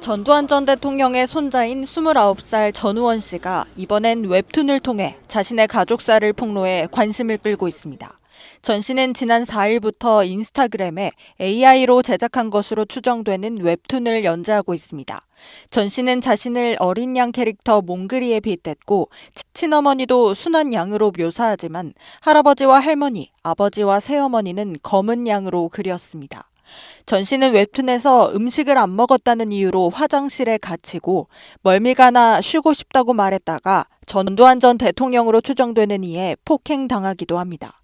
전두환 전 대통령의 손자인 29살 전우원 씨가 이번엔 웹툰을 통해 자신의 가족사를 폭로해 관심을 끌고 있습니다. 전 씨는 지난 4일부터 인스타그램에 AI로 제작한 것으로 추정되는 웹툰을 연재하고 있습니다. 전 씨는 자신을 어린 양 캐릭터 몽글이에 빗댔고 친어머니도 순한 양으로 묘사하지만 할아버지와 할머니, 아버지와 새어머니는 검은 양으로 그렸습니다. 전 씨는 웹툰에서 음식을 안 먹었다는 이유로 화장실에 갇히고 멀미가 나 쉬고 싶다고 말했다가 전두환 전 대통령으로 추정되는 이에 폭행당하기도 합니다.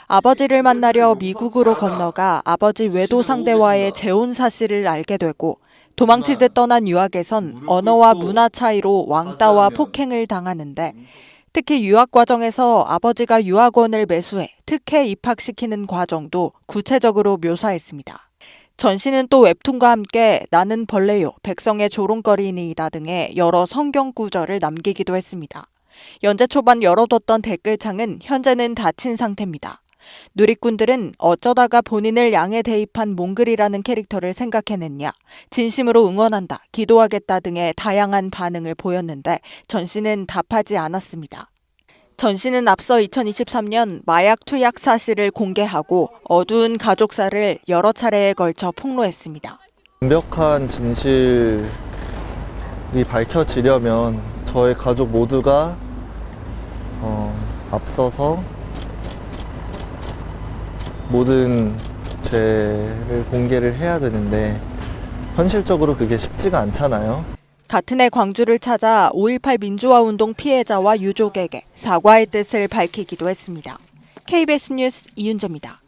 아버지를 만나려 미국으로 건너가 아버지 외도 상대와의 재혼 사실을 알게 되고 도망치듯 떠난 유학에선 언어와 문화 차이로 왕따와 폭행을 당하는데 특히 유학 과정에서 아버지가 유학원을 매수해 특혜 입학시키는 과정도 구체적으로 묘사했습니다. 전 씨는 또 웹툰과 함께 나는 벌레요, 백성의 조롱거리니이다 등의 여러 성경 구절을 남기기도 했습니다. 연재 초반 열어뒀던 댓글창은 현재는 닫힌 상태입니다. 누리꾼들은 어쩌다가 본인을 양에 대입한 몽글이라는 캐릭터를 생각해냈냐, 진심으로 응원한다, 기도하겠다 등의 다양한 반응을 보였는데 전 씨는 답하지 않았습니다. 전 씨는 앞서 2023년 마약 투약 사실을 공개하고 어두운 가족사를 여러 차례에 걸쳐 폭로했습니다. 완벽한 진실이 밝혀지려면 저의 가족 모두가 앞서서 모든 죄를 공개를 해야 되는데 현실적으로 그게 쉽지가 않잖아요. 같은 해 광주를 찾아 5.18 민주화운동 피해자와 유족에게 사과의 뜻을 밝히기도 했습니다. KBS 뉴스 이윤재입니다.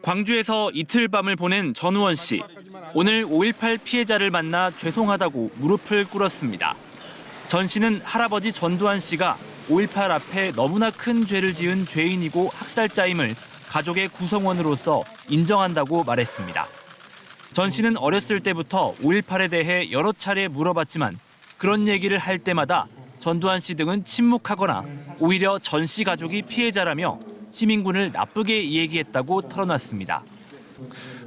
광주에서 이틀 밤을 보낸 전우원 씨. 오늘 5.18 피해자를 만나 죄송하다고 무릎을 꿇었습니다. 전 씨는 할아버지 전두환 씨가 5.18 앞에 너무나 큰 죄를 지은 죄인이고 학살자임을 가족의 구성원으로서 인정한다고 말했습니다. 전 씨는 어렸을 때부터 5.18에 대해 여러 차례 물어봤지만 그런 얘기를 할 때마다 전두환 씨 등은 침묵하거나 오히려 전 씨 가족이 피해자라며 시민군을 나쁘게 얘기했다고 털어놨습니다.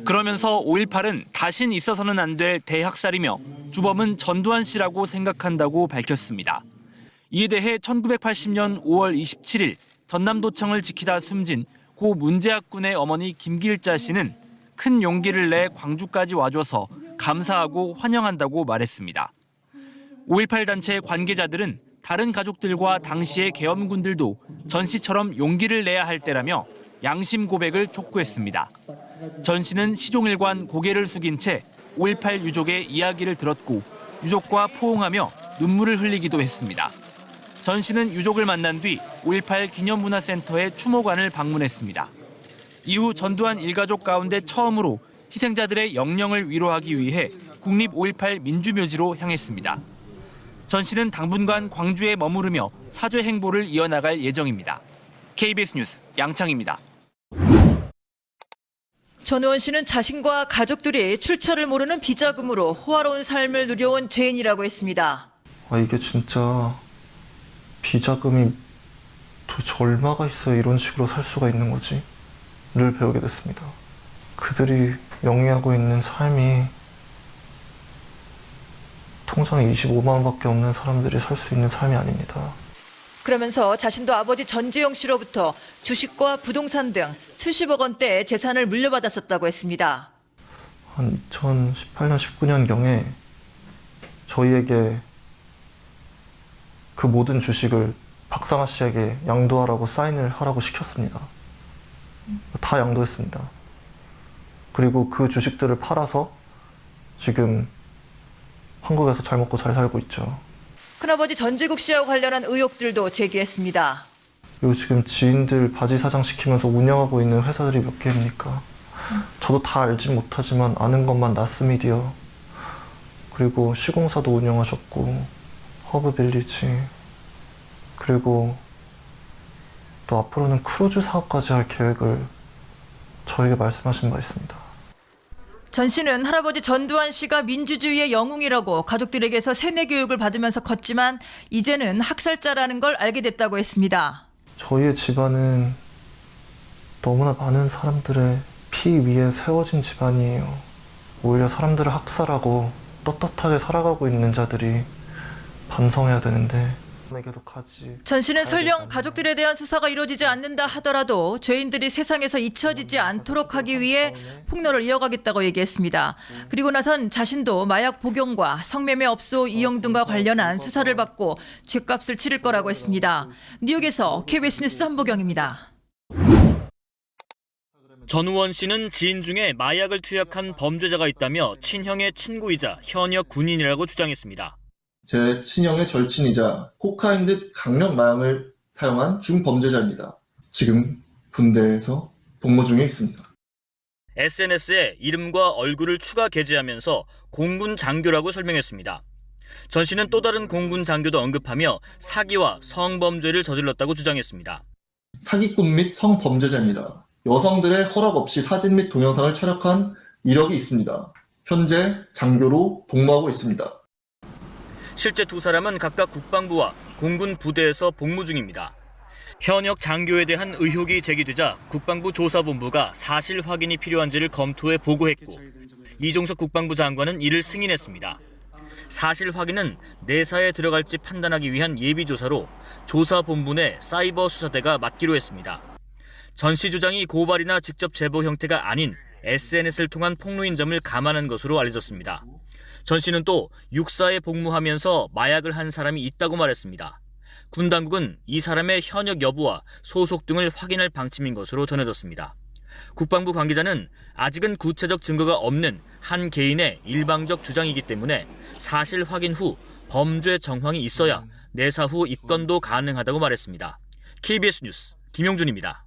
그러면서 5.18은 다신 있어서는 안 될 대학살이며 주범은 전두환 씨라고 생각한다고 밝혔습니다. 이에 대해 1980년 5월 27일 전남도청을 지키다 숨진 고 문재학 군의 어머니 김길자 씨는 큰 용기를 내 광주까지 와줘서 감사하고 환영한다고 말했습니다. 5.18 단체 관계자들은 다른 가족들과 당시의 계엄군들도 전 씨처럼 용기를 내야 할 때라며 양심 고백을 촉구했습니다. 전 씨는 시종일관 고개를 숙인 채 5.18 유족의 이야기를 들었고 유족과 포옹하며 눈물을 흘리기도 했습니다. 전 씨는 유족을 만난 뒤 5.18 기념문화센터의 추모관을 방문했습니다. 이후 전두환 일가족 가운데 처음으로 희생자들의 영령을 위로하기 위해 국립 5.18 민주묘지로 향했습니다. 전 씨는 당분간 광주에 머무르며 사죄 행보를 이어나갈 예정입니다. KBS 뉴스 양창입니다. 전우원 씨는 자신과 가족들이 출처를 모르는 비자금으로 호화로운 삶을 누려온 죄인이라고 했습니다. 이게 진짜 비자금이 도대체 얼마가 있어야 이런 식으로 살 수가 있는 거지? 를 배우게 됐습니다. 그들이 영위하고 있는 삶이 통장에 25만 원밖에 없는 사람들이 살 수 있는 삶이 아닙니다. 그러면서 자신도 아버지 전재용 씨로부터 주식과 부동산 등 수십억 원대의 재산을 물려받았었다고 했습니다. 한 2018년, 19년경에 저희에게 그 모든 주식을 박상아 씨에게 양도하라고 사인을 하라고 시켰습니다. 다 양도했습니다. 그리고 그 주식들을 팔아서 지금 한국에서 잘 먹고 잘 살고 있죠. 큰아버지 전재국 씨와 관련한 의혹들도 제기했습니다. 그리고 지금 지인들 바지 사장 시키면서 운영하고 있는 회사들이 몇 개입니까? 저도 다 알진 못하지만 아는 것만 나스미디어, 그리고 시공사도 운영하셨고 허브빌리지, 그리고 또 앞으로는 크루즈 사업까지 할 계획을 저에게 말씀하신 바 있습니다. 전 씨는 할아버지 전두환 씨가 민주주의의 영웅이라고 가족들에게서 세뇌 교육을 받으면서 컸지만 이제는 학살자라는 걸 알게 됐다고 했습니다. 저희의 집안은 너무나 많은 사람들의 피 위에 세워진 집안이에요. 오히려 사람들을 학살하고 떳떳하게 살아가고 있는 자들이 반성해야 되는데 계속하지. 전 씨는 설령 가족들에 대한 수사가 이루어지지 않는다 하더라도 죄인들이 세상에서 잊혀지지 않도록 하기 위해 폭로를 이어가겠다고 얘기했습니다. 그리고 나선 자신도 마약 복용과 성매매 업소 이용 등과 관련한 수사를 받고 죗값을 치를 거라고 했습니다. 뉴욕에서 KBS 뉴스 한보경입니다. 전우원 씨는 지인 중에 마약을 투약한 범죄자가 있다며 친형의 친구이자 현역 군인이라고 주장했습니다. 제 친형의 절친이자 코카인 등 강력 마약을 사용한 중범죄자입니다. 지금 군대에서 복무 중에 있습니다. SNS에 이름과 얼굴을 추가 게재하면서 공군 장교라고 설명했습니다. 전 씨는 또 다른 공군 장교도 언급하며 사기와 성범죄를 저질렀다고 주장했습니다. 사기꾼 및 성범죄자입니다. 여성들의 허락 없이 사진 및 동영상을 촬영한 이력이 있습니다. 현재 장교로 복무하고 있습니다. 실제 두 사람은 각각 국방부와 공군 부대에서 복무 중입니다. 현역 장교에 대한 의혹이 제기되자 국방부 조사본부가 사실 확인이 필요한지를 검토해 보고했고 이종석 국방부 장관은 이를 승인했습니다. 사실 확인은 내사에 들어갈지 판단하기 위한 예비조사로 조사본부 내 사이버 수사대가 맡기로 했습니다. 전 씨 주장이 고발이나 직접 제보 형태가 아닌 SNS를 통한 폭로인 점을 감안한 것으로 알려졌습니다. 전 씨는 또 육사에 복무하면서 마약을 한 사람이 있다고 말했습니다. 군 당국은 이 사람의 현역 여부와 소속 등을 확인할 방침인 것으로 전해졌습니다. 국방부 관계자는 아직은 구체적 증거가 없는 한 개인의 일방적 주장이기 때문에 사실 확인 후 범죄 정황이 있어야 내사 후 입건도 가능하다고 말했습니다. KBS 뉴스 김용준입니다.